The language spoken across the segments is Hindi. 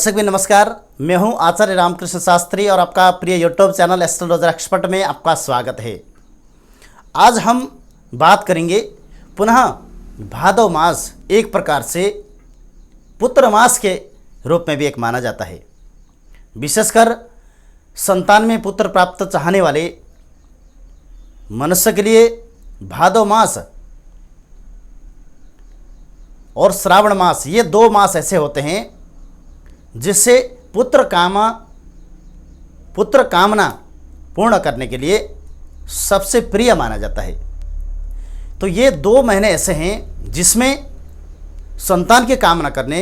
दर्शक भी नमस्कार। मैं हूं आचार्य रामकृष्ण शास्त्री और आपका प्रिय यूट्यूब चैनल एस्ट्रोलॉजर एक्सपर्ट में आपका स्वागत है। आज हम बात करेंगे पुनः भादव मास एक प्रकार से पुत्र मास के रूप में भी एक माना जाता है। विशेषकर संतान में पुत्र प्राप्त चाहने वाले मनुष्य के लिए भादव मास और श्रावण मास ये दो मास ऐसे होते हैं जिससे पुत्र कामना पूर्ण करने के लिए सबसे प्रिय माना जाता है। तो ये 2 महीने ऐसे हैं जिसमें संतान की कामना करने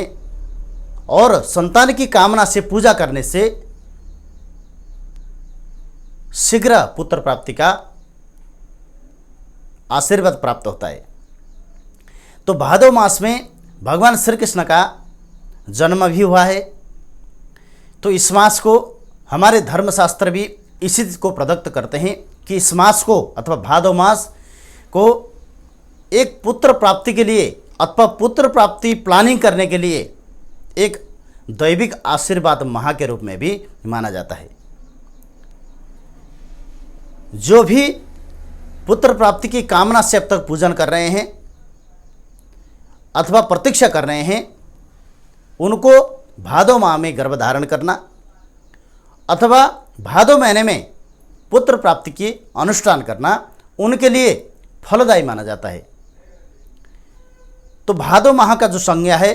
और संतान की कामना से पूजा करने से शीघ्र पुत्र प्राप्ति का आशीर्वाद प्राप्त होता है। तो भादव मास में भगवान श्री कृष्ण का जन्म भी हुआ है। तो इस मास को हमारे धर्मशास्त्र भी इसी को प्रदत्त करते हैं कि इस मास को अथवा भादव मास को एक पुत्र प्राप्ति के लिए अथवा पुत्र प्राप्ति प्लानिंग करने के लिए एक दैविक आशीर्वाद माह के रूप में भी माना जाता है। जो भी पुत्र प्राप्ति की कामना से अब तक पूजन कर रहे हैं अथवा प्रतीक्षा कर रहे हैं, उनको भादव माह में गर्भ धारण करना अथवा भादव महीने में पुत्र प्राप्ति की अनुष्ठान करना उनके लिए फलदायी माना जाता है। तो भादव माह का जो संज्ञा है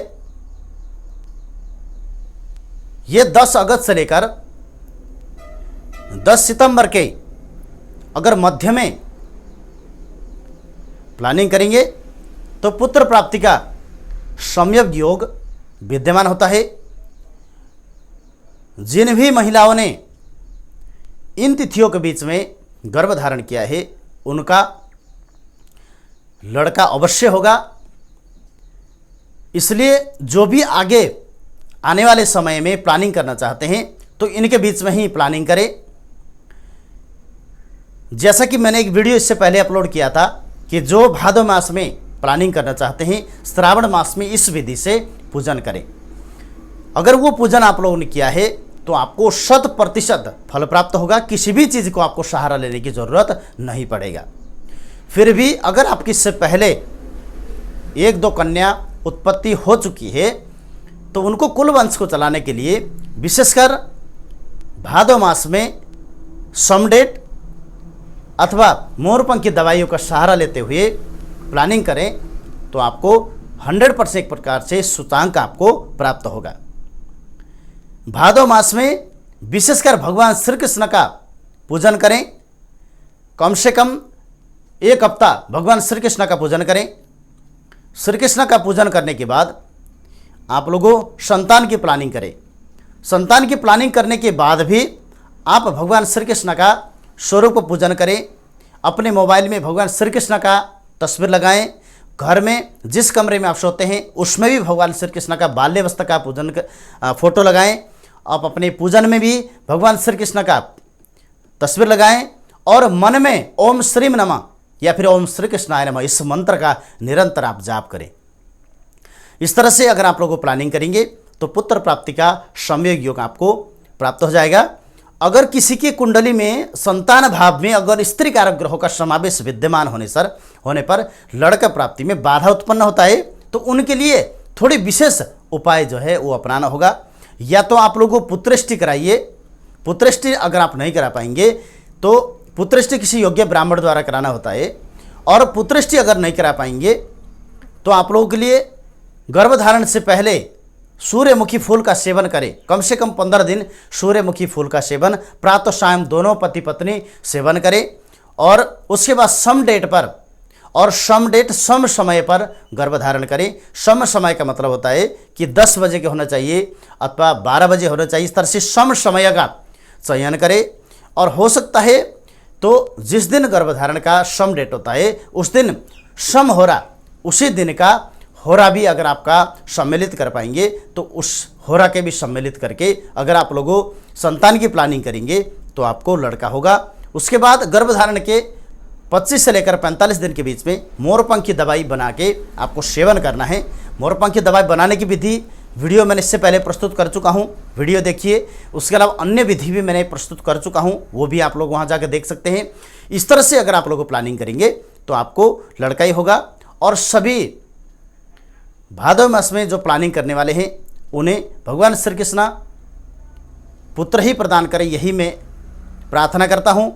ये 10 अगस्त से लेकर 10 सितंबर के अगर मध्य में प्लानिंग करेंगे तो पुत्र प्राप्ति का संयोग योग विद्यमान होता है। जिन भी महिलाओं ने इन तिथियों के बीच में गर्भ धारण किया है उनका लड़का अवश्य होगा। इसलिए जो भी आगे आने वाले समय में प्लानिंग करना चाहते हैं तो इनके बीच में ही प्लानिंग करें। जैसा कि मैंने एक वीडियो इससे पहले अपलोड किया था कि जो भादव मास में प्लानिंग करना चाहते हैं श्रावण मास में इस विधि से पूजन करें। अगर वो पूजन आप लोगों ने किया है तो आपको 100% फल प्राप्त होगा। किसी भी चीज़ को आपको सहारा लेने की ज़रूरत नहीं पड़ेगा। फिर भी अगर आपकी इससे पहले 1-2 कन्या उत्पत्ति हो चुकी है तो उनको कुल वंश को चलाने के लिए विशेषकर भादव मास में समडेट अथवा मोरपंख की दवाइयों का सहारा लेते हुए प्लानिंग करें तो आपको 100% एक प्रकार से सूचांक आपको प्राप्त होगा। भादव मास में विशेषकर भगवान श्री कृष्ण का पूजन करें। कम से कम 1 हफ्ता भगवान श्री कृष्ण का पूजन करें। श्री कृष्ण का पूजन करने के बाद आप लोगों संतान की प्लानिंग करें। संतान की प्लानिंग करने के बाद भी आप भगवान श्री कृष्ण का स्वरूप पूजन करें। अपने मोबाइल में भगवान श्री कृष्ण का तस्वीर लगाएं। घर में जिस कमरे में आप सोते हैं उसमें भी भगवान श्री कृष्ण का बाल्यावस्था का पूजन फोटो लगाएं। आप अपने पूजन में भी भगवान श्री कृष्ण का तस्वीर लगाएं और मन में ओम श्रीम नमः या फिर ओम श्री कृष्णाय नमः इस मंत्र का निरंतर आप जाप करें। इस तरह से अगर आप लोगों प्लानिंग करेंगे तो पुत्र प्राप्ति का संयोग योग आपको प्राप्त हो जाएगा। अगर किसी की कुंडली में संतान भाव में अगर स्त्री कारक ग्रहों का समावेश विद्यमान होने पर लड़का प्राप्ति में बाधा उत्पन्न होता है तो उनके लिए थोड़ी विशेष उपाय जो है वो अपनाना होगा। या तो आप लोगों को पुत्रष्टि कराइए। पुत्रष्टि अगर आप नहीं करा पाएंगे तो पुत्रष्टि किसी योग्य ब्राह्मण द्वारा कराना होता है। और पुत्रष्टि अगर नहीं करा पाएंगे तो आप लोगों के लिए गर्भधारण से पहले सूर्यमुखी फूल का सेवन करें। कम से कम 15 दिन सूर्यमुखी फूल का सेवन प्रातः शाम दोनों पति पत्नी सेवन करें। और उसके बाद सम डेट पर और सम डेट सम समय पर गर्भधारण करें। सम समय का मतलब होता है कि 10 बजे के होना चाहिए अथवा 12 बजे होना चाहिए। इस तरह से सम समय का चयन करें। और हो सकता है तो जिस दिन गर्भधारण का सम डेट होता है उस दिन सम होरा उसी दिन का होरा भी अगर आपका सम्मिलित कर पाएंगे तो उस होरा के भी सम्मिलित करके अगर आप लोगों संतान की प्लानिंग करेंगे तो आपको लड़का होगा। उसके बाद गर्भधारण के 25 से लेकर 45 दिन के बीच में मोरपंख की दवाई बना के आपको सेवन करना है। मोरपंख की दवाई बनाने की विधि वीडियो मैंने इससे पहले प्रस्तुत कर चुका हूँ, वीडियो देखिए। उसके अलावा अन्य विधि भी मैंने प्रस्तुत कर चुका हूँ, वो भी आप लोग वहाँ जाकर देख सकते हैं। इस तरह से अगर आप लोग प्लानिंग करेंगे तो आपको लड़का ही होगा। और सभी भादव मास में जो प्लानिंग करने वाले हैं उन्हें भगवान श्री कृष्ण पुत्र ही प्रदान करें, यही मैं प्रार्थना करता हूँ।